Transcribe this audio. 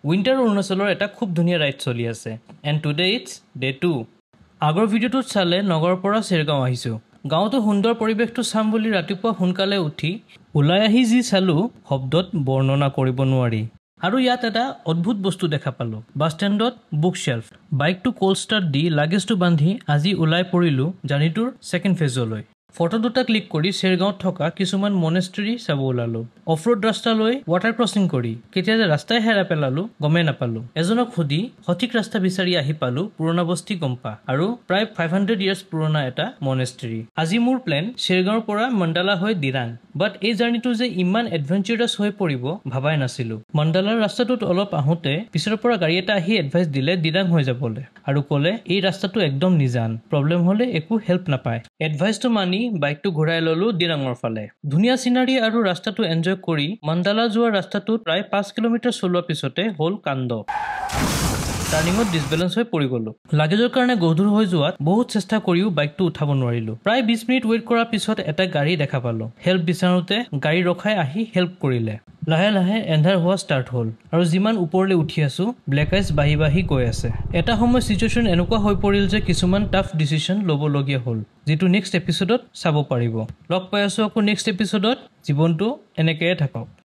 winter অৰুণাচলৰ এটা খুব ধুনীয়া ৰাইড চলি আছে এণ্ড টুডে ইটছ ডে 2 আগৰ ভিডিঅ'টোত চালে নগৰৰ পৰা চেৰগাঁও আহিছোঁ গাঁৱতো সুন্দৰ পৰিৱেশটো চাম বুলি ৰাতিপুৱা সোনকালে উঠি ওলাই আহি যি চালোঁ শব্দত বৰ্ণনা কৰিব নোৱাৰি আৰু ইয়াত এটা অদ্ভুত বস্তু দেখা পালোঁ বাছ ষ্টেণ্ডত বুক শেল্ফ বাইকটো কোল্ড ষ্টাৰ্ট দি লাগেজটো বান্ধি আজি ওলাই পৰিলোঁ জাৰ্ণিটোৰ ছেকেণ্ড ফেজলৈ ফটো দুটা ক্লিক কৰি চেৰগাঁৱত থকা কিছুমান মনেষ্ট্ৰী চাব ওলালোঁ অফ ৰোড ৰাস্তালৈ ৱাটাৰ ক্ৰছিং কৰি কেতিয়া যে ৰাস্তাই হেৰাই পেলালোঁ গমেই নাপালোঁ এজনক সুধি সঠিক ৰাস্তা বিচাৰি আহি পালোঁ পুৰণা বস্তি গম্পা আৰু প্ৰায় 500 ইয়াৰ্ছ পুৰণা এটা মনেষ্ট্ৰী আজি মোৰ প্লেন চেৰগাঁৱৰ পৰা মণ্ডালা হৈ দিৰাং বাট এই জাৰ্ণিটো যে ইমান এডভেঞ্চাৰাছ হৈ পৰিব ভাবাই নাছিলোঁ মণ্ডালাৰ ৰাস্তাটোত অলপ আহোঁতে পিছৰ পৰা গাড়ী এটা আহি এডভাইচ দিলে দিৰাং হৈ যাবলৈ আৰু ক'লে এই ৰাস্তাটো একদম নিজান প্ৰব্লেম হ'লে একো হেল্প নাপায় এডভাইচটো মানি বাইকটো ঘূৰাই ল'লোঁ দিৰাঙৰ ফালে ধুনীয়া চিনাৰী আৰু ৰাস্তাটো এনজয় কৰি মণ্ডালা যোৱা ৰাস্তাটোত প্ৰায় 5 কিলোমিটাৰ চলোৱাৰ পিছতে হ'ল কাণ্ড টাৰ্ণিঙত ডিছবেলেঞ্চ হৈ পৰি গ'লোঁ লাগেজৰ কাৰণে গধুৰ হৈ যোৱাত বহুত চেষ্টা কৰিও বাইকটো উঠাব নোৱাৰিলোঁ প্ৰায় 20 মিনিট ৱেইট কৰাৰ পিছত এটা গাড়ী দেখা পালোঁ হেল্প বিচাৰোঁতে গাড়ী ৰখাই আহি হেল্প কৰিলে লাহে লাহে এন্ধাৰ হোৱা ষ্টাৰ্ট হ'ল আৰু যিমান ওপৰলৈ উঠি আছোঁ ব্লেক আইচ বাঢ়ি বাঢ়ি গৈ আছে এটা সময় চিটুৱেশ্যন এনেকুৱা হৈ পৰিল যে কিছুমান টাফ ডিচিশ্যন ল'বলগীয়া হ'ল যিটো নেক্সট এপিছডত চাব পাৰিব লগ পাই আছোঁ আকৌ নেক্সট এপিছডত জীৱনটো এনেকৈয়ে থাকক